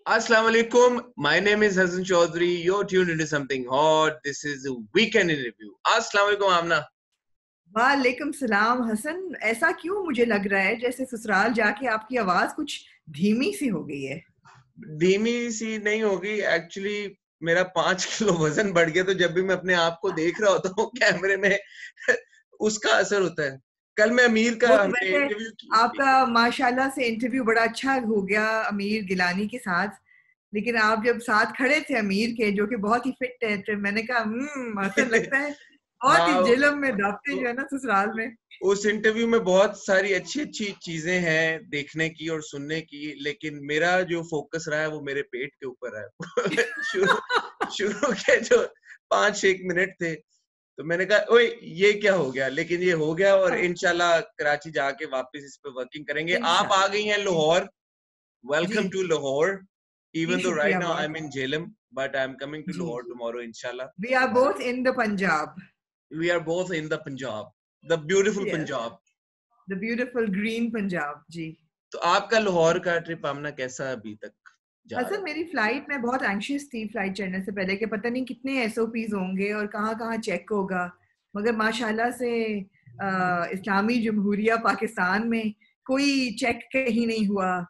Assalamu alaikum. My name is Hassan Chaudhary. You're tuned into something hot. This is a weekend in review. Assalamu alaikum, Amna. वालेकुम सलाम हसन। ऐसा क्यों मुझे लग रहा है जैसे ससुराल जाके आपकी आवाज कुछ धीमी सी हो गई है। धीमी सी नहीं होगी, एक्चुअली मेरा 5 किलो वजन बढ़ गया, तो जब भी मैं अपने आप को देख रहा होता हूँ कैमरे में उसका असर होता है। कल मैं अमीर का वो तो हमने वैसे इंटरव्यू की। आपका माशाल्लाह से इंटरव्यू बड़ा अच्छा हो गया अमीर गिलानी के साथ, लेकिन आप जब साथ खड़े थे अमीर के जो कि बहुत ही फिट है, तो मैंने कहा हसन लगता है बहुत ही हाँ, जेलम में दावते जो है ना ससुराल में। उस इंटरव्यू में बहुत सारी अच्छी अच्छी चीजें हैं देखने की और सुनने की, लेकिन मेरा जो फोकस रहा है वो मेरे पेट के ऊपर है। शुरू शुरू के जो 5-6 मिनट थे, तो मैंने कहा ओए ये क्या हो गया, लेकिन ये हो गया और इंशाल्लाह कराची जाके वापस इस पे वर्किंग करेंगे। आप आ गई हैं लाहौर, जी वेलकम टू लाहौर। जी इवन दो राइट शुक्रिया नाउ आई बहुत। Am in Jhelum, but I am coming to जी लाहौर जी टुमारो इंशाल्लाह। We are both in the Punjab. We are both in the Punjab, the beautiful yes, Punjab. The beautiful green Punjab. जी तो आपका लाहौर का ट्रिप आमना कैसा अभी तक जा रहा असल है? मेरी फ्लाइट में बहुत एंशियस थी फ्लाइट चढ़ने से पहले कि पता नहीं कितने एसओपीज होंगे और कहाँ कहाँ चेक होगा, मगर माशाल्लाह से इस्लामी जमहूरिया पाकिस्तान में कोई चेक कहीं नहीं हुआ।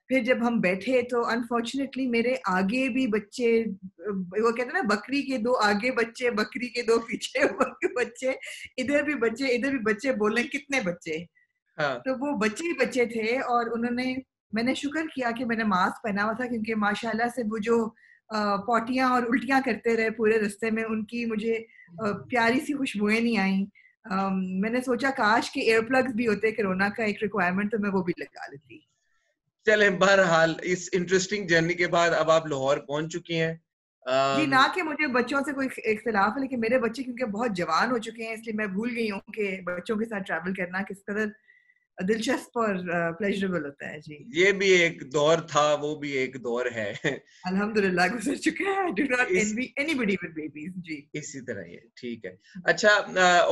फिर जब हम बैठे तो अनफॉर्चुनेटली मेरे आगे भी बच्चे, वो कहते हैं ना बकरी के दो आगे बच्चे बकरी के दो पीछे बच्चे, इधर भी बच्चे इधर भी बच्चे, बोले कितने बच्चे। हाँ, तो वो बच्चे ही बच्चे थे और उन्होंने, मैंने शुक्र किया कि मैंने मास्क पहना हुआ था, क्योंकि माशाल्लाह से वो जो पॉटियां और उल्टियां करते रहे पूरे रास्ते में, उनकी मुझे प्यारी सी खुशबुएं नहीं आई। मैंने सोचा काश के एयर प्लग्स भी होते, कोरोना का एक रिक्वायरमेंट, तो मैं वो भी लगा लेती। चले बहरहाल इस इंटरेस्टिंग जर्नी के बाद अब आप लाहौर पहुंच चुकी हैं। जी ना कि मुझे बच्चों से कोई इख्तिलाफ है, लेकिन मेरे बच्चे क्योंकि बहुत जवान हो चुके हैं, इसलिए मैं भूल गई हूँ कि बच्चों के साथ ट्रैवल करना किस कदर दिलचस्प और प्लेजरेबल होता है। जी ये भी एक दौर था, वो भी एक दौर है। अल्हम्दुलिल्लाह गुजर चुका है। डू नॉट इस एनवी एनीबॉडी विद बेबीज। जी इसी तरह ये ठीक है। अच्छा,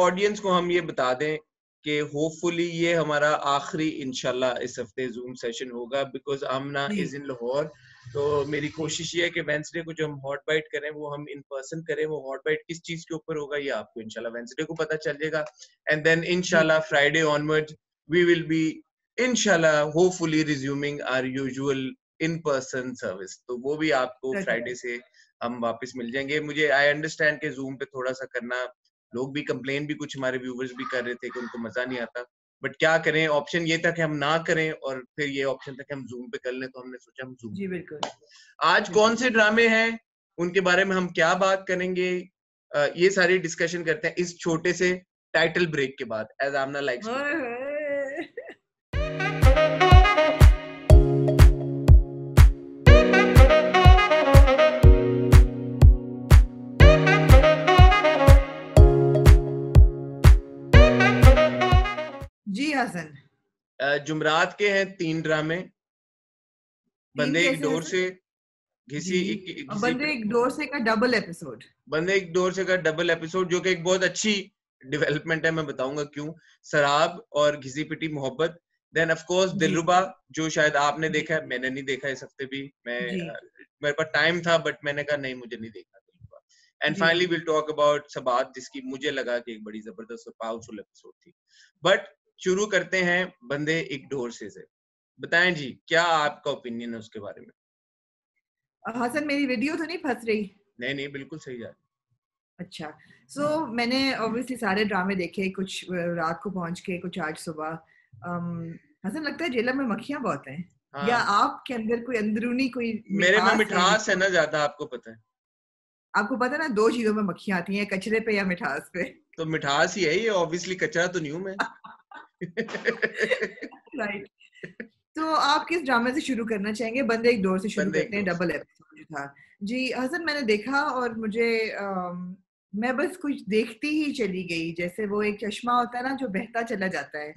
ऑडियंस को हम ये बता दें कि होपफुली ये हमारा आखिरी इंशाल्लाह इस हफ्ते जूम सेशन होगा, because Aamna ji is in Lahore. तो मेरी जी कोशिश ये है कि वेंसडे को जो हम हॉट बाइट करें वो हम इन पर्सन करें। वो हॉट बाइट किस चीज के ऊपर होगा ये आपको इंशाल्लाह वेंसडे को पता चल जाएगा, एंड देन जी इंशाल्लाह Friday onward we will be इंशाल्लाह hopefully resuming our usual in person service. तो वो भी आपको certainly। फ्राइडे से हम वापस मिल जाएंगे। मुझे आई अंडरस्टैंड कि जूम पे थोड़ा सा करना, लोग भी कंप्लेन भी, कुछ हमारे व्यूवर्स भी कर रहे थे कि उनको मजा नहीं आता, बट क्या करें, ऑप्शन ये था कि हम ना करें और फिर ये ऑप्शन था कि हम जूम पे कर लें, तो हमने सोचा हम जूम जी पे बिल्कुल करें। आज कौन बिल्कुल। से ड्रामे हैं, उनके बारे में हम क्या बात करेंगे, ये सारी डिस्कशन करते हैं इस छोटे से टाइटल ब्रेक के बाद, एज आमना लाइक्स टू। ओए होए। जी हसन, जुमरात के हैं 3 ड्रामे। तीन बंदे एक कैसे डोर हसन? से जी, और घिसी बंदे एक डोर से का डबल एपिसोड। बंदे एक डोर से का डबल एपिसोड, जो कि एक बहुत अच्छी डेवलपमेंट है, मैं बताऊंगा क्यों। सराब और घिसी पिटी मोहब्बत। देन ऑफ कोर्स जी दिलरुबा, जो शायद आपने जी देखा है, मैंने नहीं देखा इस हफ्ते भी। जी मेरे पास टाइम था बट मैंने कहा नहीं, मुझे नहीं देखा दिलरुबा। एंड जी फाइनली जी विल टॉक अबाउट सबात, जिसकी मुझे लगा कि एक बड़ी जबरदस्त और पावरफुल एपिसोड थी। बट शुरू करते हैं बंदे एक डोर से। बताएं जी, क्या आपका ओपिनियन है उसके बारे में? हसन मेरी वीडियो तो नहीं फंस रही? नहीं नहीं, बिल्कुल सही जा अच्छा, मैंने ऑब्वियसली सारे ड्रामे देखे, कुछ रात को पहुंच के, कुछ आज सुबह। हसन लगता है जेलर में मक्खियां बहुत हैं, या हाँ, आपके अंदर कोई अंदरूनी कोई मेरे में मिठास है मिठास है जिसको, ना ज्यादा, आपको पता है। आपको पता है ना दो चीजों में मक्खियां आती हैं, कचरे पे या मिठास पे। तो मिठास ही है ये, ऑब्वियसली कचरा तो नहीं हूं मैं। राइट। तो आप किस ड्रामे से शुरू करना चाहेंगे? बंदे एक डोर से शुरू बंदे एक करते हैं, दोस्त। डबल एपिसोड जो था। जी हसन, मैंने देखा और मुझे मैं बस कुछ देखती ही चली गई, जैसे वो एक चश्मा होता है ना जो बहता चला जाता है।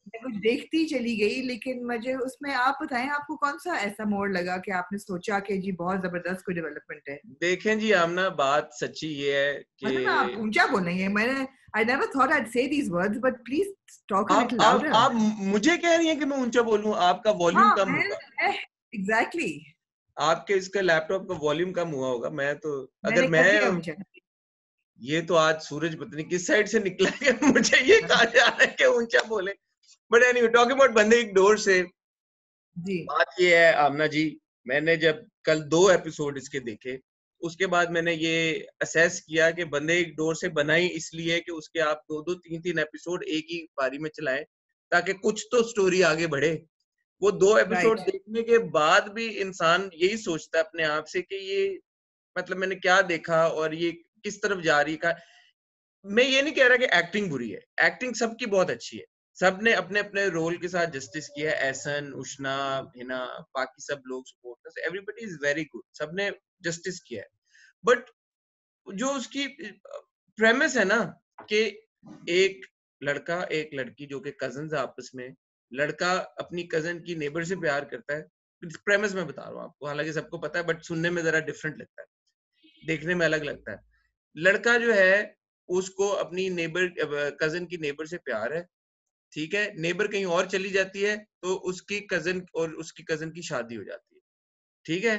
मैं कुछ देखती चली गई, लेकिन मुझे उसमें, आप बताएं आपको कौन सा ऐसा मोड़ लगा कि आपने सोचा कि जी बहुत जबरदस्त कोई डेवलपमेंट है। देखें जी आमना, बात सच्ची ये है मतलब आप कि ऊंचा बोलेंगे, मैंने आई नेवर थॉट आई से these words, but please talk अ आप लिटिल आप लाउडर। आप मुझे कह रही हैं कि मैं ऊंचा बोलूं, आपका वॉल्यूम हाँ कम मैं होगा। एग्जैक्टली। आपके इसका लैपटॉप का वॉल्यूम कम हुआ होगा। मैं तो अगर मैंने कर दिया मुझे। ये तो आज सूरज पता नहीं किस साइड से निकला है, मुझे ये कहा जा रहा है कि ऊंचा बोले। बट एनीवे, टॉकिंग अबाउट बंदे एक डोर से, जी बात ये है आमना जी, मैंने जब कल 2 एपिसोड इसके देखे, उसके बाद मैंने ये असेस किया कि बंदे एक डोर से बनाई इसलिए कि उसके आप 2-2 3-3 एपिसोड एक ही बारी में चलाएं ताकि कुछ तो स्टोरी आगे बढ़े। वो 2 एपिसोड राइट देखने के बाद भी इंसान यही सोचता है अपने आप से कि ये मतलब मैंने क्या देखा और ये किस तरफ जा रही है। मैं ये नहीं कह रहा कि एक्टिंग बुरी है, एक्टिंग सबकी बहुत अच्छी है, सबने अपने अपने रोल के साथ जस्टिस किया है। एहसन, उष्ना, हिना, बाकी सब लोग supporters, everybody is very good, सबने जस्टिस किया है। बट जो उसकी प्रेमिस है ना कि एक लड़का एक लड़की जो कि कजन्स आपस में, लड़का अपनी कजन की नेबर से प्यार करता है, प्रेमिस मैं बता रहा हूँ आपको, हालांकि सबको पता है बट सुनने में जरा डिफरेंट लगता है, देखने में अलग लगता है। लड़का जो है उसको अपनी नेबर कजन की नेबर से प्यार है, ठीक है, नेबर कहीं और चली जाती है तो उसकी कजन और उसकी कजन की शादी हो जाती है, ठीक है।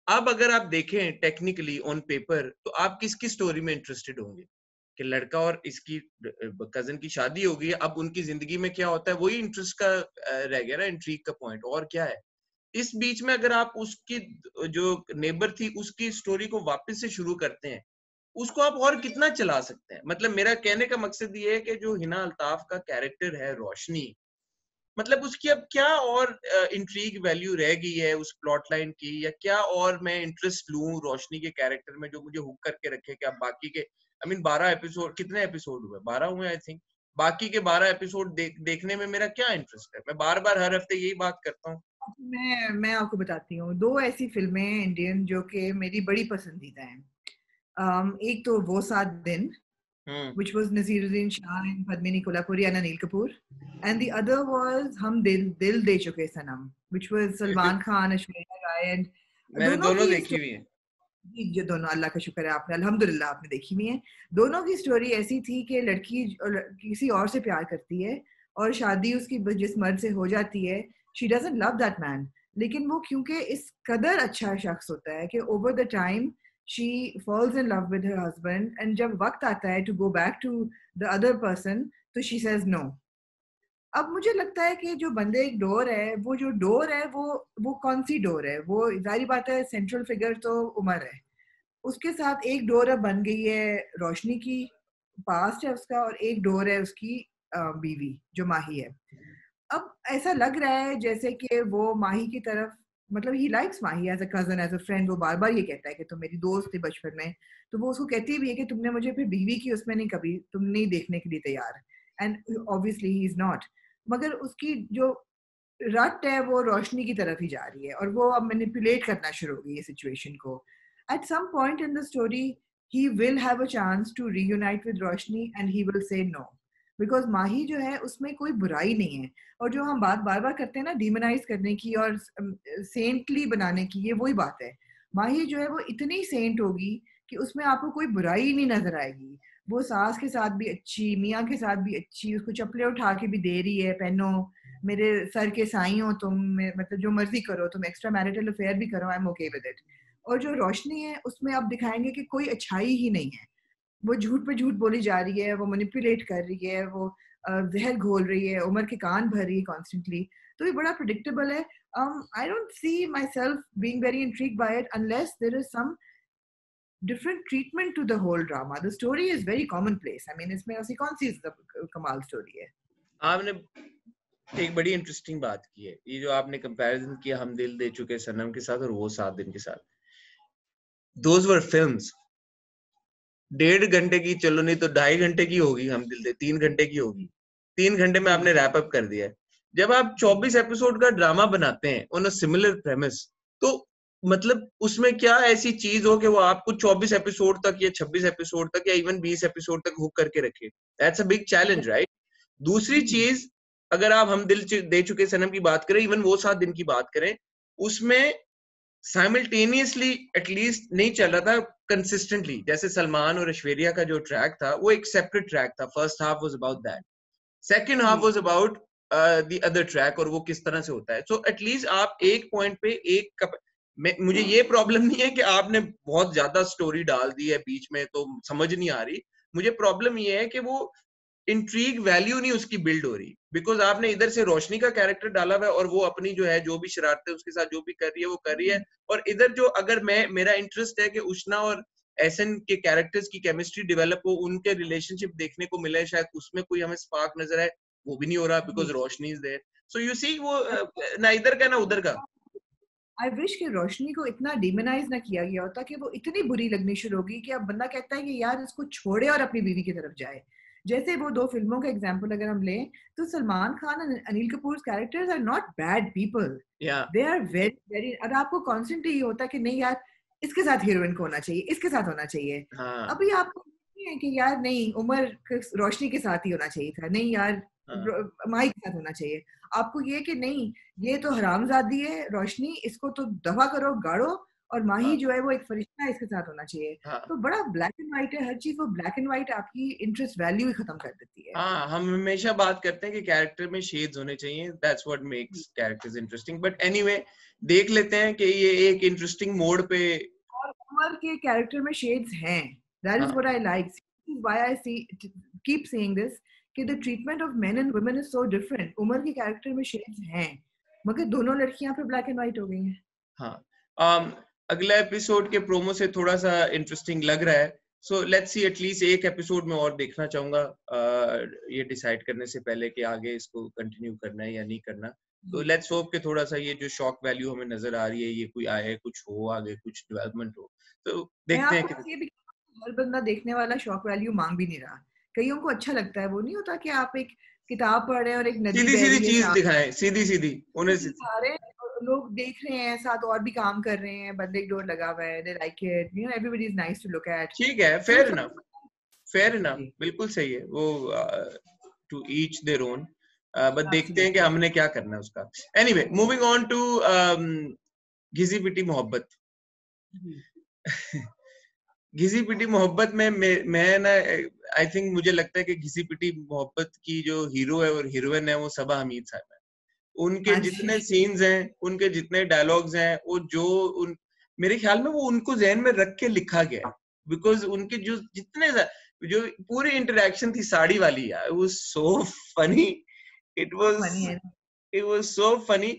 अब अगर आप देखें टेक्निकली ऑन पेपर तो आप किसकी स्टोरी में इंटरेस्टेड होंगे कि लड़का और इसकी कजन की शादी हो गई, अब उनकी जिंदगी में क्या होता है, वही इंटरेस्ट का रह गया ना, इंट्रीग का पॉइंट, और क्या है। इस बीच में अगर आप उसकी जो नेबर थी उसकी स्टोरी को वापस से शुरू करते हैं, उसको आप और कितना चला सकते हैं। मतलब मेरा कहने का मकसद ये है कि जो हिना अल्ताफ का कैरेक्टर है रोशनी, मतलब उसकी अब क्या और इंट्रीग वैल्यू रह गई है उस प्लॉट लाइन की, या क्या और मैं इंटरेस्ट लूं रोशनी के कैरेक्टर में जो मुझे हुक करके रखे कि अब बाकी के 12 एपिसोड, कितने एपिसोड हुए, 12 हुए आई थिंक, बाकी के 12 एपिसोड देखने में मेरा क्या इंटरेस्ट है। मैं बार बार हर हफ्ते यही बात करता हूँ। मैं आपको बताती हूँ 2 ऐसी फिल्में इंडियन जो कि मेरी बड़ी पसंदीदा हैं। एक तो वो 7 दिन which was Naseeruddin Shah and Padmini Kolhapuri and Anil Kapoor, and the other was Hum Dil De Chuke Sanam, which was Salman Khan, Aishwarya Rai, and मैंने दोनों दोनों की देखी हुई है। जो दोनों, अल्लाह का शुक्र है आपने अल्हम्दुलिल्लाह आपने देखी हुई है। दोनों की स्टोरी ऐसी थी कि लड़की किसी और से प्यार करती है और शादी उसकी जिस मर्द से हो जाती है, she doesn't love that man, लेकिन वो क्योंकि इस कदर अच्छा शख्स होता है कि over the time she falls in love with her husband, and जब वक्त आता है to go back to the other person तो शी सेज नो। अब मुझे लगता है कि जो बंदे एक डोर है, वो जो डोर है वो कौन सी डोर है, वो जाहिर बात है सेंट्रल फिगर तो उमर है, उसके साथ एक डोर अब बन गई है रोशनी की, पास्ट है उसका, और एक डोर है उसकी बीवी जो माही है। अब ऐसा लग रहा है जैसे कि वो माही की तरफ, मतलब he likes Mahi as a cousin, as a friend, वो बार बार ये कहता है कि तुम मेरी दोस्त थी बचपन में, तो वो उसको कहती भी है कि तुमने मुझे फिर बीवी की उसमें नहीं, कभी तुम नहीं देखने के लिए तैयार, and obviously he is not. मगर उसकी जो रट है वो रोशनी की तरफ ही जा रही है और वो अब मैनिपुलेट करना शुरू हो गई है सिचुएशन को। At some point in the story he will have a chance to reunite with Roshni and he will say no, because Mahi जो है उसमें कोई बुराई नहीं है। और जो हम बात बार बार करते हैं ना डीमोनाइज करने की और सेंटली बनाने की, ये वही बात है। माही जो है वो इतनी सेंट होगी कि उसमें आपको कोई बुराई नहीं नजर आएगी। वो सास के साथ भी अच्छी, मियाँ के साथ भी अच्छी, उसको चप्पलें उठा के भी दे रही है, पहनो मेरे सर के साई हो तुम, मतलब जो मर्जी करो तुम, एक्स्ट्रा मैरिटल अफेयर भी करो, I am okay with it. और जो रोशनी है उसमें आप दिखाएंगे कि कोई अच्छाई ही नहीं है, वो झूठ पे झूठ बोली जा रही है, वो मैनिपुलेट कर रही है, वो जहर घोल रही है, उम्र के कान भर रही है कॉन्स्टेंटली। तो ये बड़ा प्रिडिक्टेबल है। I don't see myself being very intrigued by it unless there is some different treatment to the whole drama. The story is very commonplace. I mean, इसमें ऐसी कौन सी कमाल स्टोरी है? आपने एक बड़ी इंटरेस्टिंग बात की है, ये जो आपने कंपैरिजन किया हम दिल दे चुके सनम के साथ और वो 7 दिन के साथ, दोज वर फिल्म्स। 1.5 घंटे की, चलो नहीं तो 2.5 घंटे की होगी हम दिल दे, 3 घंटे की होगी, 3 घंटे में आपने रैप अप कर दिया है। जब आप 24 एपिसोड का ड्रामा बनाते हैं ऑन अ सिमिलर प्रेमिस, तो मतलब उसमें क्या ऐसी चीज हो कि वो आपको 24 एपिसोड तक या 26 एपिसोड तक या इवन 20 एपिसोड तक हुक करके रखे। That's a big challenge, right? दूसरी चीज, अगर आप हम दिल दे चुके सनम की बात करें, इवन वो 7 दिन की बात करें, उसमें साइमल्टेनियसली एटलीस्ट नहीं चल रहा था कंसिस्टेंटली। जैसे सलमान और ऐश्वर्या का जो ट्रैक था वो एक सेपरेट ट्रैक था, first half was about that, second half was about the other track, और वो किस तरह से होता है। सो एटलीस्ट आप एक पॉइंट पे एक मुझे ये प्रॉब्लम नहीं है कि आपने बहुत ज्यादा स्टोरी डाल दी है बीच में तो समझ नहीं आ रही। मुझे प्रॉब्लम ये है कि वो इंट्रीग वैल्यू नहीं उसकी बिल्ड हो रही, बिकॉज आपने इधर से रोशनी का कैरेक्टर डाला हुआ है और वो अपनी जो है जो भी शरारतें उसके साथ जो भी कर रही है वो कर रही है, और इधर जो अगर मेरा इंटरेस्ट है कि उष्णा और एसन के कैरेक्टर्स की केमिस्ट्री डेवलप हो, उनके रिलेशनशिप देखने को मिले, शायद उसमें कोई हमें स्पार्क नजर आए, वो भी नहीं हो रहा because Roshni is there. So you see वो ना इधर का ना उधर का। आई विश कि रोशनी को इतना डिमोनाइज ना किया गया होता कि वो इतनी बुरी लगनी शुरू होगी कि अब बंदा कहता है कि यार इसको छोड़े और अपनी बीवी की तरफ जाए। जैसे वो दो फिल्मों का एग्जांपल अगर हम लें तो सलमान खान और Anil Kapoor characters are not bad people, they are very very. और आपको कॉन्स्टेंटली ये होता है कि नहीं यार इसके साथ हीरोइन को होना चाहिए, इसके साथ होना चाहिए। हाँ अभी आपको नहीं है कि यार नहीं उमर रोशनी के साथ ही होना चाहिए था, नहीं यार माही के साथ होना चाहिए। आपको ये कि नहीं ये तो हरामजादी है रोशनी, इसको तो दफा करो गाड़ो, और माही जो है वो एक फरिश्ता है, इसके साथ होना चाहिए। तो बड़ा ब्लैक एंड व्हाइट है हर चीज, वो ब्लैक एंड व्हाइट आपकी इंटरेस्ट वैल्यू ही खत्म कर देती है। हाँ, हम हमेशा बात करते हैं कि कैरेक्टर में शेड्स होने चाहिए, that's what makes characters interesting. But anyway देख लेते हैं कि ये एक इंटरेस्टिंग मोड पे। और उमर के कैरेक्टर में शेड्स हैं, that is what I like, why I see keep saying this कि the treatment of men and women is so different. Umar के कैरेक्टर में शेड्स हैं मगर दोनों लड़कियां पे ब्लैक एंड व्हाइट हो गई हैं। हाँ, अगला एपिसोड के प्रोमो से थोड़ा सा इंटरेस्टिंग लग रहा है, सो लेट्स सी, एटलीस्ट एक एपिसोड में और देखना चाहूंगा ये डिसाइड करने से पहले कि आगे इसको कंटिन्यू करना है या नहीं करना। तो लेट्स होप कि थोड़ा सा ये जो शॉक वैल्यू हमें नजर आ रही है ये कोई आए, कुछ हो आगे, कुछ डेवलपमेंट हो, तो देखते हैं कि। ये भी हर बंदा देखने वाला शॉक वैल्यू मांग भी नहीं रहा, कईयों को अच्छा लगता है। वो नहीं होता कि आप एक किताब पढ़ रहे हैं और एक नदी सीधी बह सीधी रही है चीज साथ, दिखाएं, सीधी सीधी उन्हें सारे लोग देख रहे हैं साथ और भी काम कर रहे हैं, बंदे एक डोर लगा हुआ है, they like it, you know everybody is nice to look at. ठीक है, so fair enough, fair enough, जी बिल्कुल सही है वो, टू ईच देयर ओन। बस देखते हैं कि एब्सोल्युटली। हमने क्या करना है उसका। एनीवे मूविंग ऑन टू घिसी पिटी मोहब्बत। घिसी पिटी मोहब्बत में मैं ना, आई थिंक मुझे लगता है कि घिसी पिटी मोहब्बत की जो हीरो है और हीरोइन है वो सबा हमीद साहब है। उनके हाँ जी जितने सीन्स हैं, उनके जितने डायलॉग्स हैं, वो जो उन मेरे ख्याल में वो उनको जहन में रख के लिखा गया है, बिकॉज उनके जो जितने जो पूरी इंटरेक्शन थी साड़ी वाली, यार वो so funny, it funny was है। It was so funny.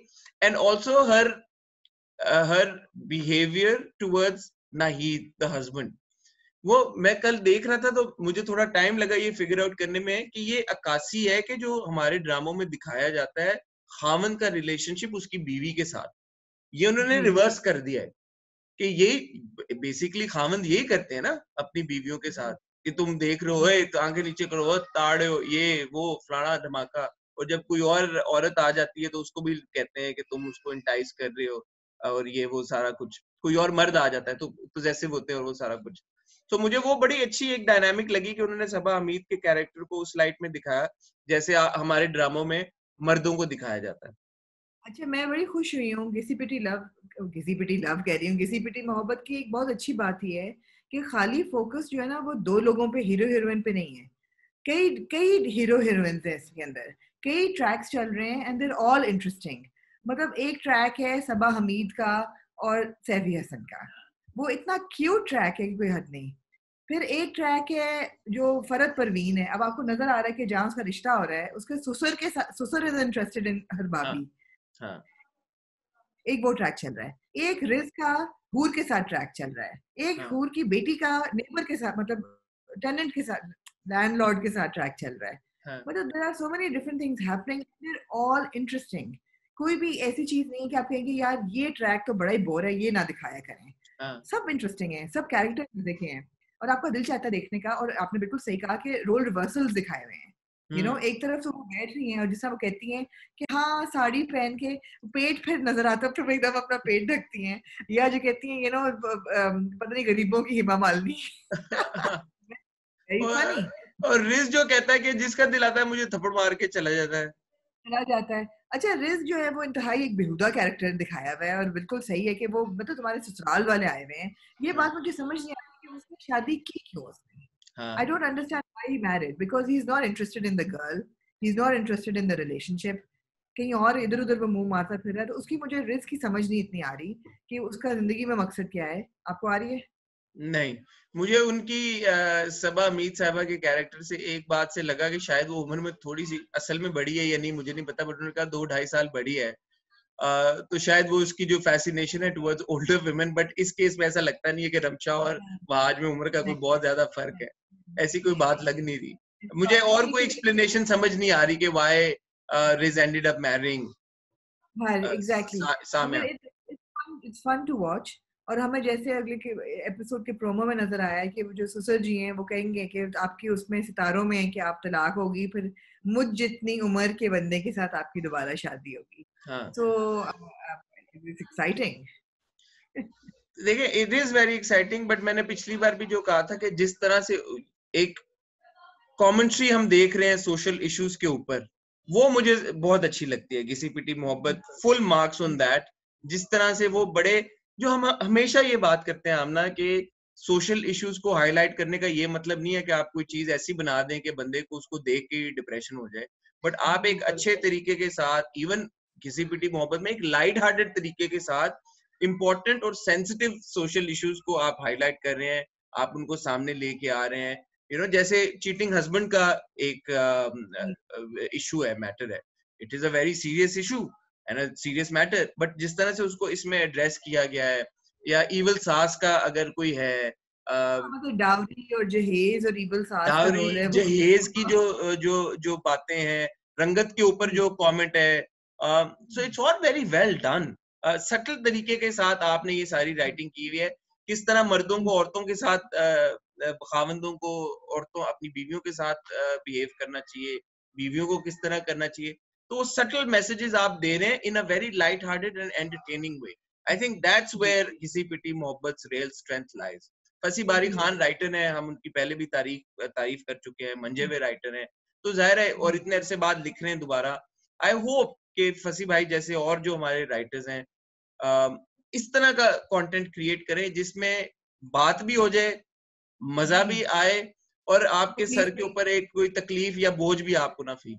And also her behaviour towards Nahid the husband, वो मैं कल देख रहा था तो मुझे थोड़ा टाइम लगा ये फिगर आउट करने में कि ये अक्कासी है कि जो हमारे ड्रामों में दिखाया जाता है खामन का रिलेशनशिप उसकी बीवी के साथ, ये उन्होंने जी रिवर्स कर दिया है कि ये बेसिकली खामन यही करते हैं ना अपनी बीवियों के साथ, कि तुम देख रहे हो, तो आंखें नीचे करो, ताड़े हो, ये वो फलाना धमाका, और जब कोई और औरत आ जाती है तो उसको भी कहते हैं कि तुम उसको इंटाइस कर रहे हो, और ये वो सारा कुछ, कोई और मर्द आ जाता है तो पॉसेसिव होते हैं और वो सारा कुछ। तो मुझे वो बड़ी अच्छी एक डायनामिक लगी कि उन्होंने सबा हमीद के कैरेक्टर को उस लाइट में दिखाया जैसे हमारे ड्रामों में मर्दों को दिखाया जाता है। अच्छा मैं बड़ी खुश हुई हूँ घिसी पिटी लव कह रही हूँ, घिसी पिटी मोहब्बत की एक बहुत अच्छी बात ये है कि खाली फोकस जो है ना वो दो लोगों पे, हीरो हीरोइन पे नहीं है। कई कई हीरो हीरोइंस हैं इसके अंदर, कई ट्रैक्स चल रहे हैं एंड देयर ऑल इंटरेस्टिंग। मतलब एक ट्रैक है सबा हमीद का और सैफी हसन का, वो इतना क्यूट ट्रैक है कि कोई हद नहीं। फिर एक ट्रैक है जो फरहत परवीन है, अब आपको नजर आ रहा है कि जहाँ उसका रिश्ता हो रहा है उसके ससुर के साथ, ससुर इज इंटरेस्टेड इन हर हाँ भाभी, हाँ एक वो ट्रैक चल रहा है। एक रिज का हूर के साथ ट्रैक चल रहा है, एक हाँ हूर की बेटी का नेबर के साथ, मतलब टेनेंट के साथ, लैंडलॉर्ड के साथ ट्रैक चल रहा है। हाँ मतलब there are so many different things happening, they are all interesting. कोई भी ऐसी चीज नहीं है कि आप कहेंगे यार ये ट्रैक तो बड़ा ही बोर है, ये ना दिखाया करें। हाँ सब इंटरेस्टिंग है, सब कैरेक्टर देखे हैं और आपका दिल चाहता है देखने का। और आपने बिल्कुल सही कहा कि रोल रिवर्सल्स दिखाए हुए हैं। एक तरफ से वो बैठ रही हैं और जिस तरह वो कहती हैं कि हाँ साड़ी पहन के पेट फिर नजर आता है, फिर एकदम अपना पेट ढकती हैं, या जो कहती हैं पता नहीं गरीबों की हेमा मालिनी। Very funny. और रिज जो कहता है कि जिसका दिल आता है मुझे थप्पड़ मार के चला जाता है। चला जाता है। अच्छा रिज जो है वो इंतहाई एक बेहुदा कैरेक्टर दिखाया हुआ है और बिल्कुल सही है कि वो मतलब तुम्हारे ससुराल वाले आए हुए हैं। ये बात मुझे समझ नहीं आ रही कि उसने शादी की क्यों उसने। I हाँ don't understand why he married because he's not interested in the girl. He's not interested in the relationship. कहीं और इधर उधर वो मुंह मारता फिर रहा है, तो उसकी मुझे रिस्क की समझ नहीं इतनी आ रही कि उसका जिंदगी में मकसद क्या है। आपको आ रही है? नहीं, मुझे उनकी सबा मीत साहिबा के कैरेक्टर से एक बात से लगा कि शायद वो उम्र में थोड़ी सी असल में बड़ी है या नहीं मुझे नहीं पता, बट उन्होंने कहा 2-2.5 साल बड़ी है। तो शायद वो उसकी जो फैसिनेशन है टुवर्ड्स ओल्डर वुमेन, बट इस केस में ऐसा लगता नहीं है कि रमशा और वहाज में उम्र का कोई बहुत ज्यादा फर्क है, ऐसी कोई बात लग नहीं रही मुझे। और कोई एक्सप्लेनेशन समझ नहीं आ रही कि why ridge ended up marrying exactly, Samya. मगर इट्स फन टू वॉच। और हमें जैसे अगले के एपिसोड के प्रोमो में नजर आया है कि वो जो ससुर जी हैं वो कहेंगे कि आपकी उसमें सितारों में है कि आप तलाक होगी, फिर मुझ जितनी उम्र के बंदे के साथ आपकी दोबारा शादी होगी। हाँ, सो इट्स एक्साइटिंग। देखिए it is very exciting, but मैंने पिछली बार भी जो कहा था कि जिस तरह से एक कमेंट्री हम देख रहे हैं सोशल इश्यूज के ऊपर, वो मुझे बहुत अच्छी लगती है। किसी पिटी मोहब्बत, फुल मार्क्स ऑन दैट। जिस तरह से वो बड़े, जो हम हमेशा ये बात करते हैं आमना कि सोशल इश्यूज को हाईलाइट करने का ये मतलब नहीं है कि आप कोई चीज ऐसी बना दें कि बंदे को उसको देख के डिप्रेशन हो जाए, बट आप एक अच्छे तरीके के साथ, इवन किसी पिटी मोहब्बत में एक लाइट हार्टेड तरीके के साथ इंपॉर्टेंट और सेंसिटिव सोशल इश्यूज को आप हाईलाइट कर रहे हैं, आप उनको सामने लेके आ रहे हैं। जैसे चीटिंग हस्बैंड का एक इशू है, मैटर है, it is a very serious issue and a serious matter, but जिस तरह से उसको इसमें एड्रेस किया गया है, या इवल सास का अगर कोई है, मतलब डाउरी और जहेज और इवल सास का दावरी रोल है वो। जहेज की जो जो जो बातें हैं, रंगत के ऊपर जो कमेंट है, so it's all very well done. Subtle तरीके के साथ आपने ये सारी राइटिंग की हुई है, किस तरह मर्दों को औरतों के साथ, खावंदों को औरतों अपनी बीवियों के साथ बिहेव करना चाहिए, बीवियों को किस तरह करना चाहिए, तो वो सटल मैसेजेस आप दे रहे हैं in a very light hearted and entertaining way. I think that's where किसी पिटी मोहब्बत रियल स्ट्रेंथ लाइज। फसी बारी खान राइटर है, हम उनकी पहले भी तारीफ कर चुके हैं, मंजे हुए राइटर हैं, तो जाहिर है, और इतने अरसे बाद लिख रहे हैं दोबारा। आई होप कि फसी भाई जैसे और जो हमारे राइटर्स हैं इस तरह का कंटेंट क्रिएट करें जिसमें बात भी हो जाए, मजा भी आए, और आपके सर के ऊपर एक कोई तकलीफ या बोझ भी आपको ना फील।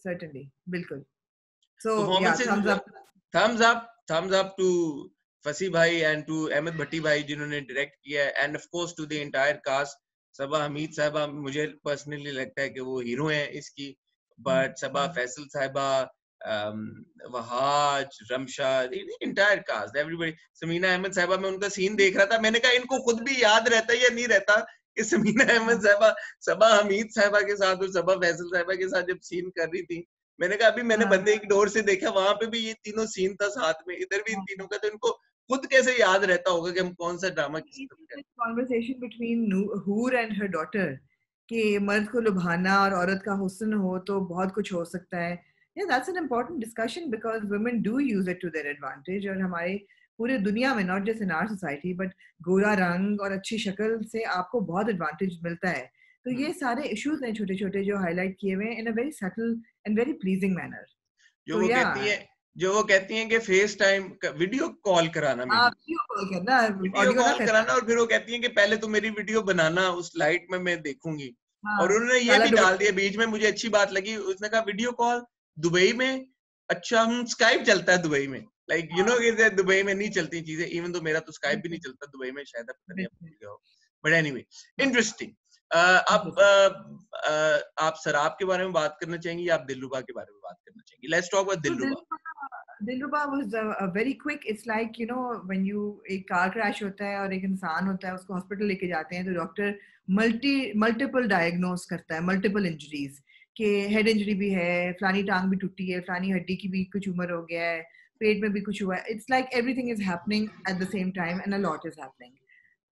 certainly बिल्कुल। So yeah, performances, thumbs up. thumbs up to फसी भाई एंड टू अहमद भट्टी भाई जिन्होंने डायरेक्ट किया है, and of course to the entire cast. Saba Hamid साहिबा, मुझे पर्सनली लगता है कि वो हीरो हैं इसकी, but Saba Faisal Sahiba, Wahaj, Ramsha, entire cast, everybody. Samina Ahmed Sahiba, मैं उनका सीन देख रहा था, मैंने कहा इनको खुद भी याद रहता है या नहीं रहता कि समीना अहमद साहिबा सबा हमीद साहिबा के साथ और सबा फैसल साहिबा के साथ जब सीन कर रही थी, मैंने कहा अभी मैंने बंदे एक डोर से देखा, वहां पे भी ये तीनों सीन था साथ में, इधर भी इन तीनों का, तो इनको खुद कैसे याद रहता होगा कि हम कौन सा ड्रामा किस तरह का। कॉन्वर्सेशन बिटवीन हूर एंड हर डॉटर कि मर्द को लुभाना और औरत का हुस्न हो तो बहुत कुछ हो सकता है। Yeah, that's an important discussion because women do use it to their advantage। और हमारे पूरे दुनिया में, not just in our society, but गोरा रंग और अच्छी शक्ल से आपको बहुत एडवांटेज मिलता है। तो ये सारे इश्यूज हैं छोटे छोटे जो हाईलाइट किए हुए हैं in a very subtle and very pleasing manner. जो वो कहती है, जो वो कहती हैं कि फेस टाइम वीडियो कॉल कराना, मेरी वीडियो कॉल करना, वीडियो ऑडियो ना कॉल करना। कराना, और फिर वो कहती हैं कि पहले तो मेरी वीडियो बनाना, उस लाइट में मैं देखूंगी। और हाँ, उन्होंने ये काला भी डाल दिया दुपट्टा। बीच में, मुझे अच्छी बात लगी, उसने कहा वीडियो कॉल दुबई में, अच्छा हम स्काइप चलता है दुबई में, लाइक यू नो कि दुबई में नहीं चलती चीजें, इवन तो मेरा तो स्काइप भी नहीं चलता दुबई में, शायद पता नहीं आप भूल गए हो, बट एनीवे इंटरेस्टिंग। आप शराब के बारे में बात करना चाहेंगे या आप दिलरुबा के बारे में बात करना चाहेंगे? Let's talk about Dilruba. Dilruba was a very quick, it's like you know when you एक कार क्रैश होता है और एक इंसान होता है, उसको हॉस्पिटल लेके जाते हैं तो डॉक्टर मल्टीपल डायग्नोस करता है, मल्टीपल इंजरीज के, हेड इंजरी भी है, फलानी टांग भी टूटी है, फलानी हड्डी की भी कुछ उम्र हो गया है, पेट में भी कुछ हुआ है। It's like everything is happening at the same time and a lot is happening.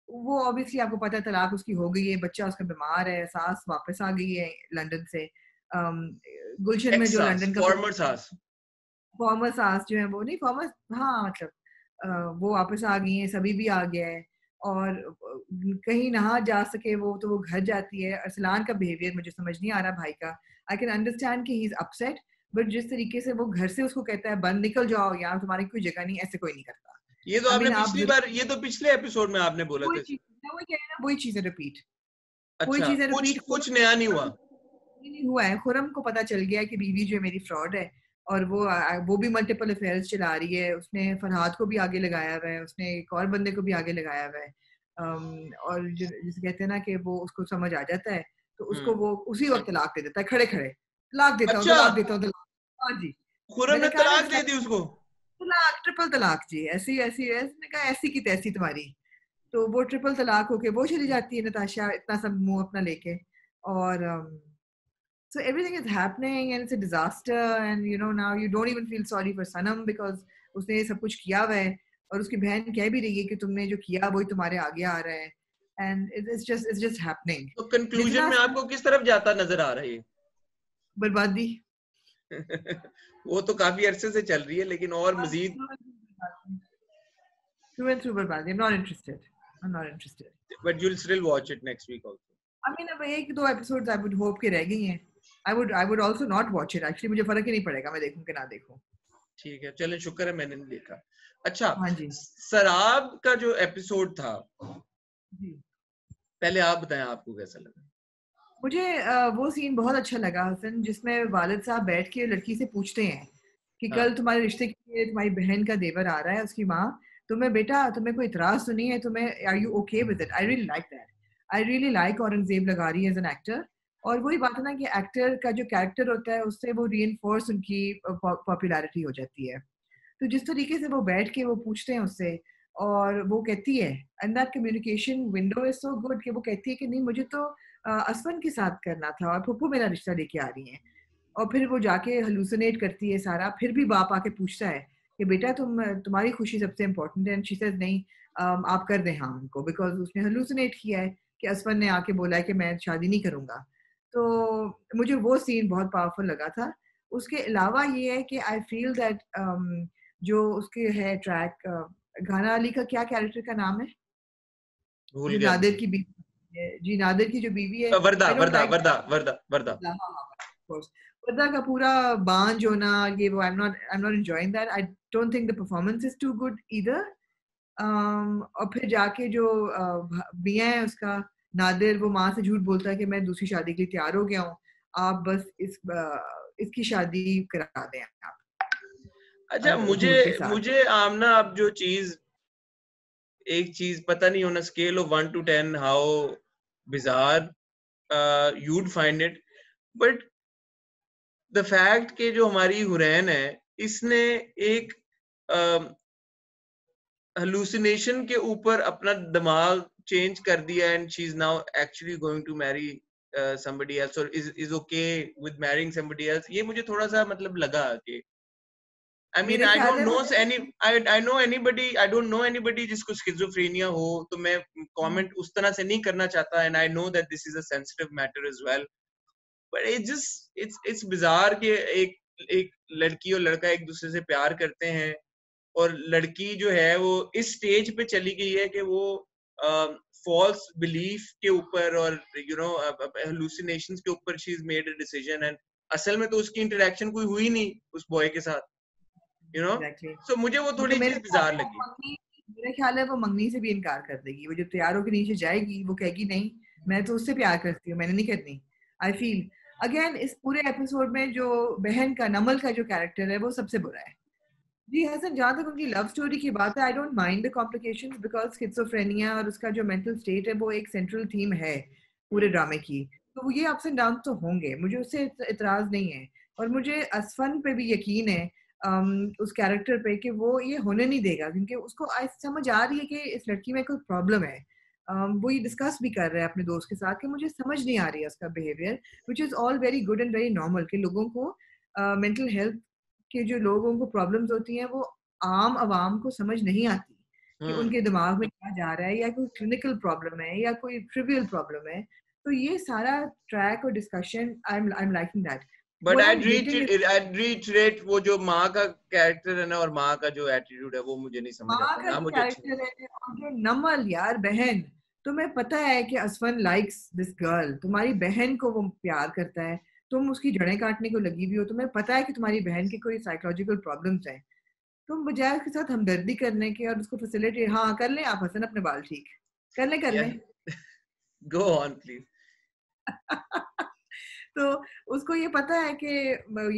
वो ऑब्वियसली आपको पता है तलाक उसकी हो गई है, बच्चा उसका बीमार है, सास वापस आ गई है लंदन से। गुलशन में जो लंदन का फॉर्मर सास जो है वो नहीं फॉर्मर, हाँ मतलब वो वापस आ गई है, सभी भी आ गया है, और कहीं ना जा सके वो तो वो घर जाती है। अरसलान का बिहेवियर मुझे समझ नहीं आ रहा भाई का। आई कैन अंडरस्टैंड कि ही इज अपसेट, बट जिस तरीके से वो घर से उसको कहता है बंद निकल जाओ, यहाँ तुम्हारी कोई जगह नहीं, ऐसे कोई नहीं करता। ये तो आपने पिछली बार, ये तो पिछले एपिसोड में आपने बोला था, वही चीजें रिपीट, वही अच्छा चीजें रिपीट। कुछ नया नहीं हुआ, नहीं हुआ है। खुरम को पता चल गया कि बीवी जो है मेरी फ्रॉड है, और वो भी मल्टीपल अफेयर्स चला रही है, उसने फरहाद को भी आगे लगाया हुआ है, उसने एक और बंदे को भी आगे लगाया हुआ है। और जिसे कहते हैं ना कि वो उसको समझ आ जाता है तो उसको वो उसी वक्त तलाक दे देता है, खड़े खड़े तलाक देता हूँ अच्छा, तलाक देता हूँ तलाक। हाँ जी, खुर्रम मैंने ने कहा ना तलाक दे दी उसको? तलाक, ट्रिपल तलाक जी, ऐसी ऐसी है, मैंने कहा ऐसी की तैसी तुम्हारी। तो वो ट्रिपल तलाक होके वो चली जाती है नताशा इतना सब मुंह अपना लेके, और so everything is happening and it's a disaster, and you know now you don't even feel sorry for Sanam because उसने ये सब कुछ किया हुआ है, और उसकी बहन कह भी रही है कि तुमने जो किया वही तुम्हारे आगे आ रहा है, and it's just happening. तो कंक्लूजन जितना में आपको किस तरफ जाता नजर आ रही है? बर्बादी। वो तो काफी अरसे से चल रही है, लेकिन और मजीद through and through बर्बादी. I'm not interested. I'm not interested. but you'll still watch it next week also. I mean अब एक दो एपिसोड्स I would hope के रह गई हैं. I would also not watch it actually. मुझे फर्क ही नहीं पड़ेगा मैं देखूं कि ना देखूं. ठीक है, चलें, शुक्र है मैंने नहीं देखा। अच्छा, हाँ जी शराब का जो एपिसोड था, जी, पहले आप बताएं आपको कैसा लगा? मुझे वो सीन बहुत अच्छा लगा हसन, जिसमें वालिद साहब बैठ के लड़की से पूछते हैं कि हाँ, कल तुम्हारे रिश्ते के लिए तुम्हारी बहन का देवर आ रहा है, उसकी माँ, तुम्हें बेटा तुम्हें कोई इतराज तो नहीं है, तुम्हें are you okay with it? I really like that, I really like Aurangzeb लगारी एज एन एक्टर। और वही बात है ना कि एक्टर का जो कैरेक्टर होता है उससे वो रीइंफोर्स उनकी पॉपुलैरिटी हो जाती है। तो जिस तरीके से वो बैठ के वो पूछते हैं उससे, और वो कहती है, and that communication window is so good कि वो कहती है कि नहीं मुझे तो असफन के साथ करना था और फुप्पू मेरा रिश्ता लेके आ रही हैं। और फिर वो जाके हलूसिनेट करती है सारा, फिर भी बाप आके पूछता है कि बेटा तुम्हारी खुशी सबसे इम्पोर्टेंट है, एंड शी सेज नहीं आप कर दें हाँ उनको, बिकॉज उसने हलूसिनेट किया है कि असफन ने आके बोला है कि मैं शादी नहीं करूंगा। तो मुझे वो सीन बहुत पावरफुल लगा था। उसके अलावा ये है कि आई फील दैट जो उसके है ट्रैक, गाना अली का क्या कैरेक्टर का नाम है भूल जो गया नादिर मुझे। की बीवी है, जी नादिर की जो बीवी है, वर्दा आई डोंट वर्दा लाइक वर्दा वर्दा वर्दा। पर्दा का पूरा बांझ होना, ये वो I am not enjoying that, I don't think the performance is too good either. और फिर जाके जो मियाँ है उसका नादिर, वो माँ से झूठ बोलता है कि मैं दूसरी शादी के लिए तैयार हो गया हूँ, आप बस इसकी शादी करा दें आप अच्छा, मुझे हूर के साथ। मुझे आमना अब जो चीज, एक चीज पता नहीं on a scale of 1 to 10 how bizarre you'd find it, but the fact कि जो हमारी हुरैन है, इसने एक hallucination के ऊपर अपना दिमाग चेंज कर दिया, and she is now actually going to marry somebody else or is okay with marrying somebody else. ये मुझे थोड़ा सा मतलब लगा कि I mean मेरे I ख्याल don't है know वो any I know anybody, I don't know anybody जिसको schizophrenia हो, तो मैं comment उस तरह से नहीं करना चाहता, and I know that this is a sensitive matter as well, but it's bizarre कि एक लड़की और लड़का एक दूसरे से प्यार करते हैं, और लड़की जो है वो इस स्टेज पे चली गई है कि वो फॉल्स बिलीफ के ऊपर और हेलुसिनेशंस के ऊपर she is made a decision, and असल में तो उसकी इंटरेक्शन कोई हुई नहीं उस बॉय के साथ, एग्जैक्टली सो मुझे वो थोड़ी मतलब चीज बिजार लगी। मेरे ख्याल है वो मंगनी से भी इनकार कर देगी, वो जब तैयारों के नीचे जाएगी वो कहेगी नहीं मैं तो उससे प्यार करती हूँ, मैंने नहीं करनी। आई फील अगेन इस पूरे एपिसोड में जो बहन का नमल का जो कैरेक्टर है वो सबसे बुरा है। जी हसन, जहाँ तक उनकी लव स्टोरी की बात है, I don't mind the complications because schizophrenia और उसका जो मेंटल स्टेट है वो एक सेंट्रल थीम है पूरे ड्रामे की, तो ये अप्स एंड डाउन तो होंगे, मुझे उससे इतराज नहीं है। और मुझे असफन पे भी यकीन है उस कैरेक्टर पे कि वो ये होने नहीं देगा, क्योंकि उसको समझ आ रही है कि इस लड़की में कोई प्रॉब्लम है। वो ये डिस्कस भी कर रहा है अपने दोस्त के साथ कि मुझे समझ नहीं आ रही है उसका behaviour, which is all very good and very normal कि लोगों को मेंटल हेल्थ के जो लोगों को प्रॉब्लम्स होती हैं वो आम आवाम को समझ नहीं आती कि उनके दिमाग में क्या जा रहा है, या कोई क्लिनिकल प्रॉब्लम है या कोई ट्रिवियल प्रॉब्लम है। तो ये सारा ट्रैक और discussion I am liking that. But what I am hating is I'd reiterate वो जो माँ का कैरेक्टर है ना, और माँ का जो एटीट्यूड है, वो मुझे नहीं समझ माँ आता का ना, जो मुझे अच्छा नहीं कैरेक्टर है और जो नमल यार बहन, तुम्हें पता है कि असफन लाइक्स दिस गर्ल, तुम्हारी बहन को वो प्यार करता है, तुम उसकी जड़ें काटने को लगी हुई हो, तुम्हें पता है कि तुम्हारी बहन की कोई साइकोलॉजिकल प्रॉब्लम्स हैं, तुम बजाय उसके साथ हमदर्दी करने के और उसको फैसिलिटी, हाँ कर लें आप हसन अपने बाल ठीक कर लें कर लगता। लें। Go on please. तो उसको ये पता है कि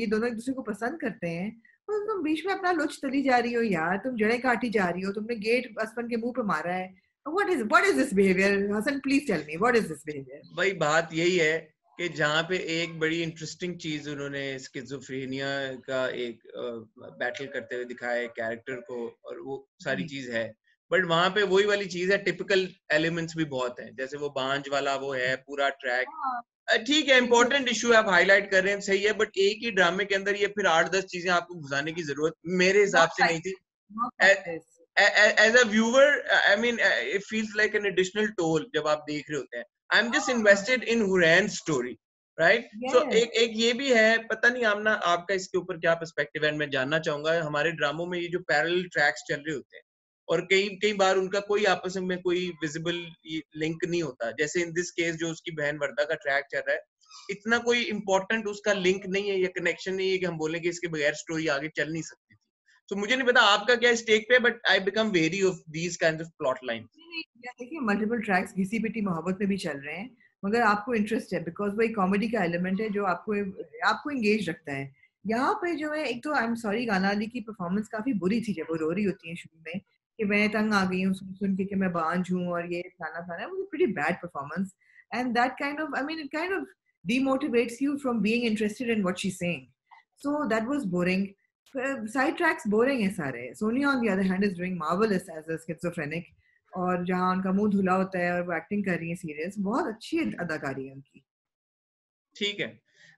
ये दोनों एक दूसरे को पसंद करते हैं, और तुम बीच में अपना लुच तली जा रही हो यार, तुम जड़ें काटी जा रही हो, तुमने गेट असफन के मुंह पे मारा है। what is this behavior? Hasan, please tell me, what is this behavior? भाई बात यही है कि जहाँ पे एक बड़ी इंटरेस्टिंग चीज उन्होंने स्किज़ोफ्रेनिया का एक बैटल करते हुए दिखाया है कैरेक्टर को, और वो सारी चीज है, बट वहां पे वही वाली चीज है, टिपिकल एलिमेंट्स भी बहुत हैं, जैसे वो बांझ वाला वो है पूरा ट्रैक। ठीक है, इंपॉर्टेंट इशू आप हाईलाइट कर रहे हैं, सही है, बट एक ही ड्रामे के अंदर ये फिर 8-10 चीजें आपको घुसाने की जरूरत मेरे हिसाब से नहीं थी। As a viewer, I mean, it feels like an additional toll जब आप देख रहे होते हैं. I'm just invested in Huran's story, right? So एक ये भी है, पता नहीं आमना आपका इसके ऊपर क्या पर्सपेक्टिव है, मैं जानना चाहूंगा। हमारे ड्रामों में ये जो पैरेलल ट्रैक्स चल रहे होते हैं और कई बार उनका कोई आपस में कोई विजिबल लिंक नहीं होता, जैसे इन दिस केस जो उसकी बहन वर्दा का ट्रैक चल रहा है, इतना कोई इंपॉर्टेंट उसका लिंक नहीं है या कनेक्शन नहीं है कि हम बोलें कि इसके बगैर स्टोरी आगे चल नहीं सकती थी। तो मुझे नहीं पता आपका क्या स्टेक पे, but I become very of these kinds of plot lines. देखिए मल्टीपल ट्रैक्स घिसी पिटी मोहब्बत में भी चल रहे हैं, मगर आपको इंटरेस्ट है बिकॉज वो एक कॉमेडी का एलिमेंट है जो आपको एंगेज रखता है। यहाँ पे जो है, एक तो आई एम सॉरी गाना अली की परफॉर्मेंस काफी बुरी थी जब वो रो रही होती है शुरू में कि मैं तंग आ गई हूँ सुन के कि मैं बांझ हूँ और ये फलाना है, वो pretty bad performance, and that kind of, I mean, it kind of demotivates you from being interested in what she's saying. So that was boring. Side tracks boring है सारे. Sonia on the other hand is doing marvelous as a schizophrenic, और जहाँ उनका मुंह धुला होता है और वो एक्टिंग कर रही है सीरियस, बहुत अच्छी अदाकारी है उनकी। ठीक है,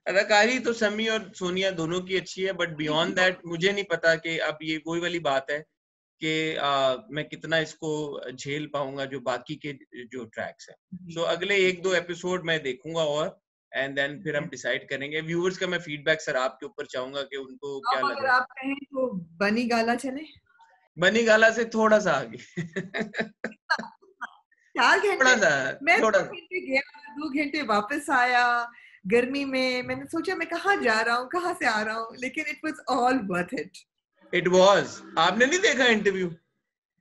अदाकारी तो समी और सोनिया दोनों की अच्छी है, बट बियॉन्ड दैट मुझे नहीं पता कि अब ये वही वाली बात है कि मैं कितना इसको झेल पाऊंगा जो बाकी के जो ट्रैक्स हैं। सो अगले 1-2 एपिसोड मैं देखूंगा और एंड देन फिर हम डिसाइड करेंगे। व्यूअर्स का मैं फीडबैक सर आपके ऊपर चाहूंगा कि उनको क्या लग रहा है। आप कहें तो बनी गाला चले, बनी गाला से थोड़ा सा आगे 4 घंटे थोड़ा सा, मैं थोड़ा 2 घंटे गया, 2 घंटे वापस आया गर्मी में, मैंने सोचा मैं कहाँ जा रहा हूँ, कहाँ से आ रहा हूँ, लेकिन it was all worth it. It was. आपने नहीं देखा इंटरव्यू?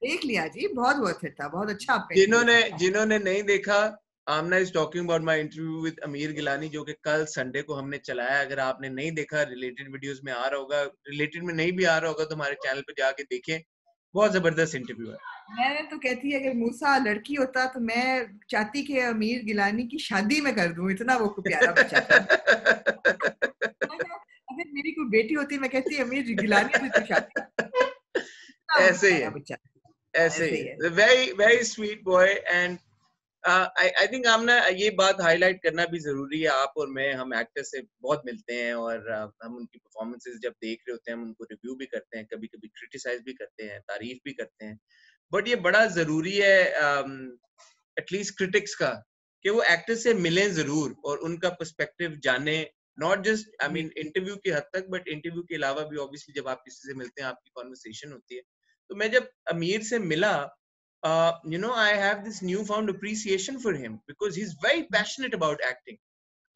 देख लिया जी, बहुत वर्थ इट था, बहुत अच्छा। आपने जिन्होंने नहीं देखा, Amna is talking about my interview with Amir Gilani जो कि कल संडे को हमने चलाया। अगर आपने नहीं देखा, रिलेटेड वीडियोस में आ रहा होगा, रिलेटेड में नहीं भी आ रहा होगा तो हमारे चैनल पे जाके देखें, बहुत जबरदस्त इंटरव्यू है। मैं तो कहती है अगर मूसा लड़की होता तो मैं चाहती कि अमीर गिलानी की शादी में कर दूं, इतना वो प्यारा बच्चा था। अगर मेरी कोई बेटी होती मैं कहती अमीर गिलानी से तो शादी। ऐसे ही है, ऐसे ही है, very very sweet boy. And I think Amna ये बात हाईलाइट करना भी जरूरी है, आप और मैं, हम एक्टर से बहुत मिलते हैं और हम उनकी परफॉर्मेंसेस जब देख रहे होते हैं हम उनको रिव्यू भी करते हैं, कभी कभी क्रिटिसाइज भी करते हैं, तारीफ भी करते हैं, बट ये बड़ा जरूरी है एटलीस्ट क्रिटिक्स का कि वो एक्टर से मिलें जरूर और उनका पर्सपेक्टिव जाने, not just I mean interview की हद तक, बट इंटरव्यू के अलावा भी ऑब्वियसली जब आप किसी से मिलते हैं आपकी कॉन्वर्सेशन होती है। तो मैं जब अमीर से मिला, you know, I have this newfound appreciation for him because he's very passionate about acting.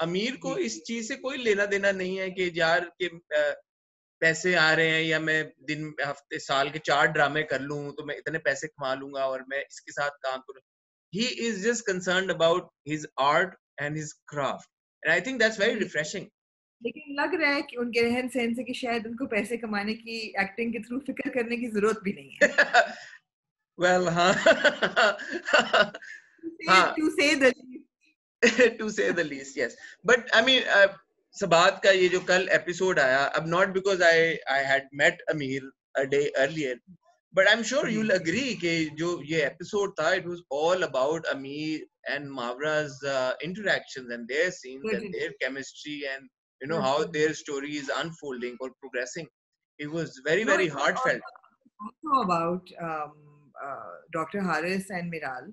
अमीर को इस चीज से कोई लेना देना नहीं है कि यार के पैसे आ रहे हैं या मैं दिन हफ्ते साल के 4 ड्रामे कर लूं तो मैं इतने पैसे कमा लूंगा और मैं इसके साथ काम करूं। He is just concerned about his art and his craft, and I think that's very refreshing. लेकिन लग रहा है कि उनके रहन सहन से कि शायद उनको पैसे कमाने की एक्टिंग के थ्रू फिक्र करने की जरूरत भी नहीं है। Well, to say the least. To say the least, yes. But I mean, Sabat का ये जो कल एपिसोड आया, अब not because I had met Amir a day earlier, but I'm sure you'll agree कि जो ये एपिसोड था, it was all about Amir and Mavra's interactions and their scenes and their chemistry and you know how their story is unfolding or progressing. It was very very heartfelt. Also about Dr. Haris and Miral,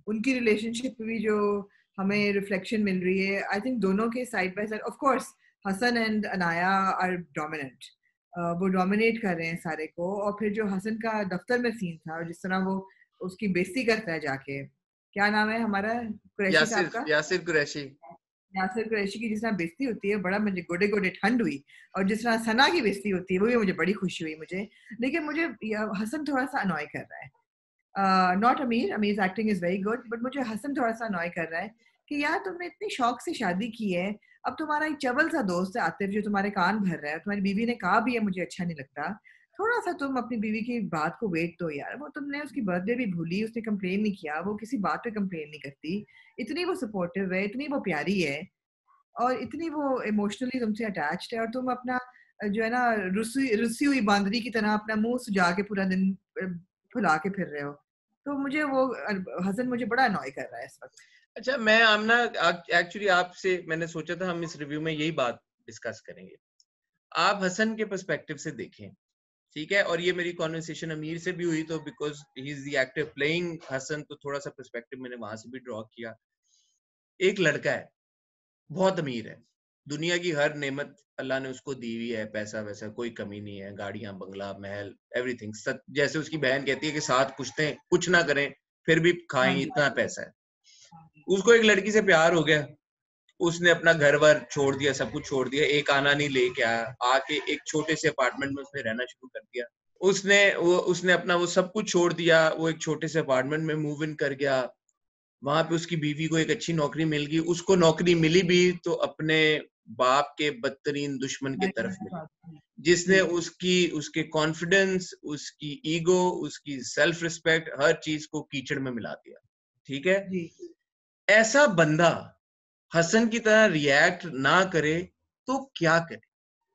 उनकी relationship भी जो हमें reflection मिल रही है, आई think दोनों के side by side, of course Hasan and Anaya are dominant, वो dominate कर रहे हैं सारे को। और फिर जो हसन का दफ्तर में सीन था और जिस तरह वो उसकी बेइज्जती करता है जाके, क्या नाम है हमारा कुरैशी साहब का, यासिर कुरैशी की जिस तरह बेइज्जती होती है, बड़ा मुझे गोडे गोडे ठंड हुई। और जिस तरह सना की बेइज्जती होती है वो भी मुझे बड़ी खुशी हुई मुझे। लेकिन मुझे हसन थोड़ा सा अनॉय कर रहा है, नॉट अमीर acting is very good, but मुझे हसन थोड़ा सा अनॉय कर रहा है कि यार तुमने इतनी शौक से शादी की है अब तुम्हारा एक चबल सा दोस्त है आतिफ जो तुम्हारे कान भर रहा है, तुम्हारी बीवी ने कहा भी है मुझे अच्छा नहीं लगता, थोड़ा सा तुम अपनी बीवी की बात को वेट दो यार। वो तुमने उसकी बर्थडे भी भूली, उसने कंप्लेन नहीं किया, वो किसी बात पे कंप्लेन नहीं करती, इतनी वो सपोर्टिव है, इतनी वो प्यारी है और इतनी वो इमोशनली तुमसे अटैच्ड है, और तुम अपना जो है ना रुसी रुसी हुई बांदरी की तरह अपना मुंह सुजा के पूरा दिन फुला के फिर रहे हो। तो मुझे वो हसन मुझे बड़ा अनॉय कर रहा है इस वक्त। अच्छा, मैं आमना एक्चुअली आपसे मैंने सोचा था हम इस रिव्यू में यही बात डिस्कस करेंगे। आप हसन के पर्सपेक्टिव से देखें, ठीक है, और ये मेरी कॉन्वर्सेशन अमीर से भी हुई, तो because he is the actor playing Hasan, तो थोड़ा सा पर्सपेक्टिव मैंने वहां से भी ड्रॉ किया। एक लड़का है, बहुत अमीर है, दुनिया की हर नेमत अल्लाह ने उसको दी हुई है, पैसा वैसा कोई कमी नहीं है, गाड़ियां, बंगला, महल, एवरीथिंग। जैसे उसकी बहन कहती है कि साथ कुछ ना करें फिर भी खाएं, हाँ जी, इतना पैसा है। हाँ जी, उसको एक लड़की से प्यार हो गया, उसने अपना घर वर छोड़ दिया, सब कुछ छोड़ दिया, एक आना नहीं लेके आया, आके एक छोटे से अपार्टमेंट में उसने रहना शुरू कर दिया। उसने अपना वो सब कुछ छोड़ दिया, वो एक छोटे से अपार्टमेंट में मूव इन कर गया। वहां पे उसकी बीवी को एक अच्छी नौकरी मिल गई, उसको नौकरी मिली भी तो अपने बाप के बदतरीन दुश्मन के तरफ मिली, जिसने जी, उसके कॉन्फिडेंस, उसकी ईगो, उसकी सेल्फ रिस्पेक्ट, हर चीज को कीचड़ में मिला दिया। ठीक है, जी, ऐसा बंदा हसन की तरह रिएक्ट ना करे तो क्या करे,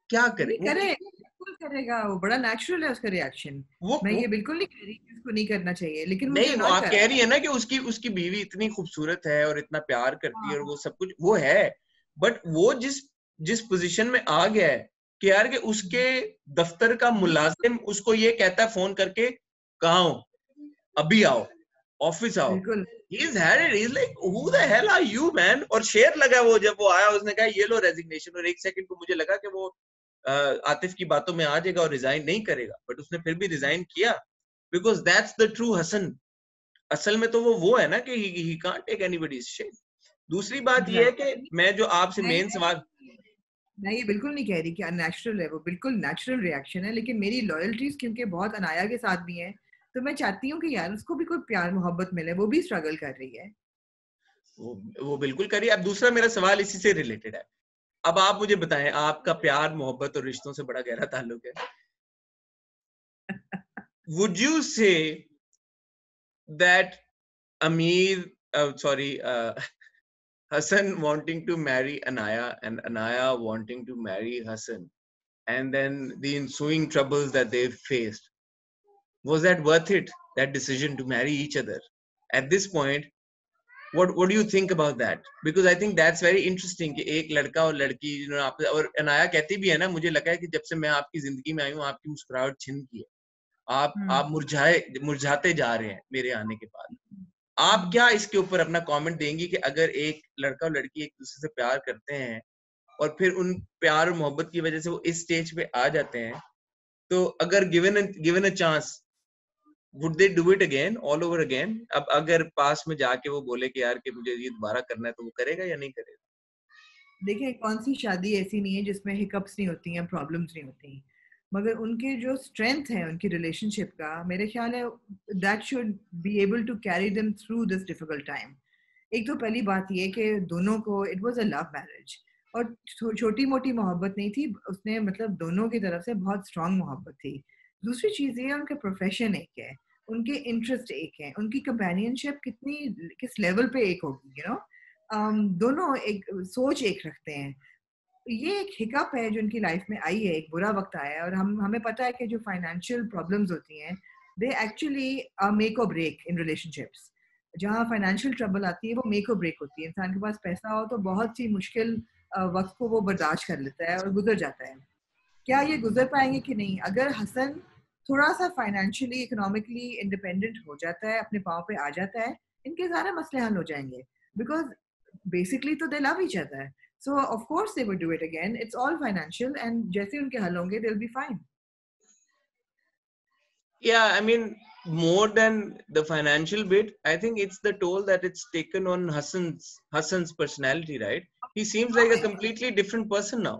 क्या करे नहीं करे, बिल्कुल करेगा, वो बड़ा नेचुरल है उसका रिएक्शन। मैं वो ये बिल्कुल नहीं कह रही कि उसको नहीं करना चाहिए, लेकिन मुझे नहीं, वो अनॉय आप कर कह रहा रही है ना कि उसकी उसकी बीवी इतनी खूबसूरत है और इतना प्यार करती है। है और वो सब कुछ वो है, बट वो जिस जिस पोजीशन में आ गया है कि यार कि उसके दफ्तर का मुलाजिम उसको ये कहता है फोन करके, कहाँ हो, अभी आओ, ऑफिस आओ। बिल्कुल, He's had it. He's like, who the hell are you, man? और शेर लगा वो, जब वो आया उसने कहा ये लो रेजिग्नेशन, और एक सेकंड को मुझे लगा कि वो आतिफ की बातों में आ जाएगा और रिजाइन नहीं करेगा, बट उसने फिर भी रिजाइन किया, because that's the true Hasan. असल में तो वो है ना कि he can't take anybody's shit. दूसरी बात ये है कि एग्जैक्टली। मैं जो आपसे मैं मेन सवाल, मैं ये बिल्कुल नहीं कह रही कि अननेचुरल है, वो बिल्कुल नेचुरल रिएक्शन है, लेकिन मेरी लॉयल्टीज क्योंकि बहुत अनाया के साथ भी हैं, तो मैं चाहती हूँ कि यार उसको भी कोई प्यार मोहब्बत मिले, वो भी स्ट्रगल कर रही है। वो बिल्कुल करिए। अब दूसरा मेरा सवाल इसी से रिलेटेड है। अब आप मुझे बताएं, आपका प्यार मोहब्बत और रिश्तों से बड़ा गहरा ताल्लुक है, would you say that Amir, sorry, Hassan wanting to marry Anaya and Anaya wanting to marry Hassan, and then the ensuing troubles that they've faced, was that worth it? That decision to marry each other at this point, what do you think about that? Because I think that's very interesting कि एक लड़का और लड़की, आप, और अनाया कहती भी है ना, मुझे लगा है कि जब से मैं आपकी जिंदगी में आई हूँ आपकी मुस्कुराहट छिन की है, आप मुरझाते जा रहे हैं मेरे आने के बाद। आप क्या इसके ऊपर अपना कमेंट देंगी कि अगर एक लड़का और लड़की एक दूसरे से प्यार करते हैं और फिर उन प्यार और मोहब्बत की वजह से वो इस स्टेज पे आ जाते हैं, तो अगर given a chance, would they do it again, all over again? अब अगर पास में जाके वो बोले कि यार कि मुझे ये दोबारा करना है, तो वो करेगा या नहीं करेगा? देखिए, कौन सी शादी ऐसी नहीं है जिसमें हिकअप्स नहीं होती हैं, प्रॉब्लम्स नहीं होती, मगर उनके जो स्ट्रेंथ है उनकी रिलेशनशिप का, मेरे ख्याल है that should be able to carry them through this difficult time. एक तो पहली बात ये कि दोनों को it was a love marriage, और छोटी मोटी मोहब्बत नहीं थी उसने, मतलब दोनों की तरफ से बहुत स्ट्रांग मोहब्बत थी। दूसरी चीज़ ये उनके प्रोफेशन एक है, उनके इंटरेस्ट एक है, उनकी कंपेनियनशिप कितनी किस लेवल पे एक होगी, यू नो। दोनों एक सोच एक रखते हैं। ये एक हिकअप है जो उनकी लाइफ में आई है, एक बुरा वक्त आया है, और हमें पता है कि जो फाइनेंशियल प्रॉब्लम्स होती हैं दे एक्चुअली मेक और ब्रेक इन रिलेशनशिप्स। जहाँ फाइनेंशियल ट्रबल आती है वो मेक और ब्रेक होती है। इंसान के पास पैसा हो तो बहुत सी मुश्किल वक्त को वो बर्दाश्त कर लेता है और गुजर जाता है। क्या ये गुजर पाएंगे कि नहीं? अगर हसन थोड़ा सा फाइनेंशियली इकोनॉमिकली इंडिपेंडेंट हो जाता है, अपने पाँव पे आ जाता है, इनके सारे मसले हल हो जाएंगे, बिकॉज बेसिकली तो दे love each other, so of course they would do it again. It's all financial, and जैसे उनके हल होंगे they'll be fine. Yeah, I mean, more than the financial bit, I think it's the toll that it's taken on Hassan's personality, right? He seems like a completely different person now.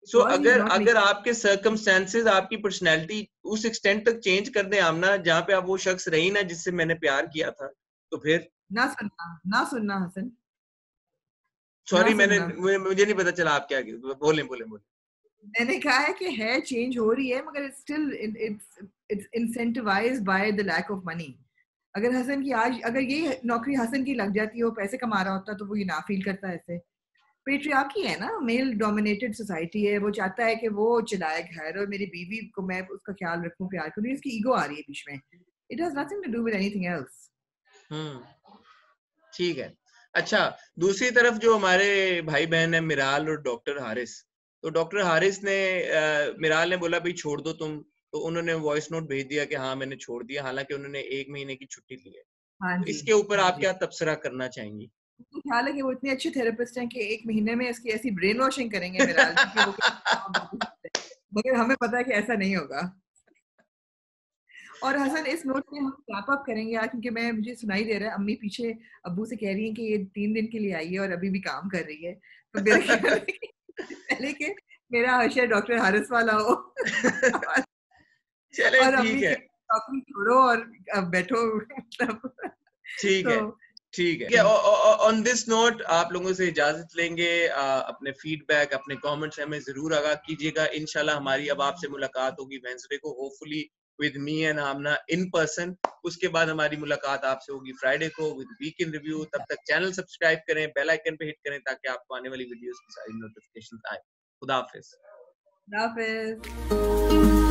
So Because he's अगर not अगर making, आपके circumstances आपकी personality उस extent तक change कर दे आमना, जहाँ पे आप वो शख्स रही ना जिससे मैंने प्यार किया था, तो फिर ना सुनना हसन, सॉरी ना मैंने सुनना। मुझे नहीं पता चला आप क्या बोले बोले बोले। मैंने कहा है कि है चेंज हो रही है मगर still it's incentivised by the lack of money. अगर हसन की आज अगर ये नौकरी हसन की लग जाती हो पैसे कमा रहा होता तो वो ये ना फील करता ऐसे। पेट्रियार्की है ना, मेल डोमिनेटेड सोसाइटी है, वो चाहता है कि वो चलाए घर और मेरी बीवी को मैं उसका ख्याल रखूं प्यार करूं, इसकी ईगो आ रही है बीच में। It has nothing to do with anything else. ठीक है। अच्छा, दूसरी तरफ जो हमारे भाई बहन है मिराल और डॉक्टर हारिस, तो डॉक्टर हारिस ने मिराल ने बोला भाई छोड़ दो तुम, तो उन्होंने वॉइस नोट भेज दिया कि हाँ मैंने छोड़ दिया, हालांकि उन्होंने 1 महीने की छुट्टी ली है। हाँ तो जी, इसके ऊपर हाँ आप जी। क्या तबसरा करना चाहेंगी? मुझे ख्याल है कि वो इतने अच्छे थेरेपिस्ट हैं कि 1 महीने में इसकी ऐसी ब्रेन वॉशिंग करेंगे मिराल की कि वो मगर हमें पता है कि ऐसा नहीं होगा। और हसन इस नोट पे हम रैप अप करेंगे आज, क्योंकि मैं मुझे सुनाई दे रहा है अम्मी पीछे अब्बू से कह रही हैं कि ये 3 दिन के लिए आई है और अभी भी काम कर रही है। तो मेरा ख्याल है कि पहले के मेरा हशर डॉक्टर हारिस वाला हो चले और ठीक अम्मी है, के नौकरी छोड़ो और अब बैठो मतलब। ठीक है, तो ठीक है। ऑन दिस नोट आप लोगों से इजाजत लेंगे। अपने फीडबैक, अपने कमेंट्स हमें जरूर आगाह कीजिएगा। इंशाल्लाह हमारी अब आपसे मुलाकात होगी वेडनेसडे को, hopefully with me and Aamna in person. उसके बाद हमारी मुलाकात आपसे होगी फ्राइडे को विद वीक इन रिव्यू। तब तक चैनल सब्सक्राइब करें, बेल आइकन पे हिट करें ताकि आपको आने वाली वीडियोस की सारी नोटिफिकेशन आए। खुदा हाफिज। हाफिज।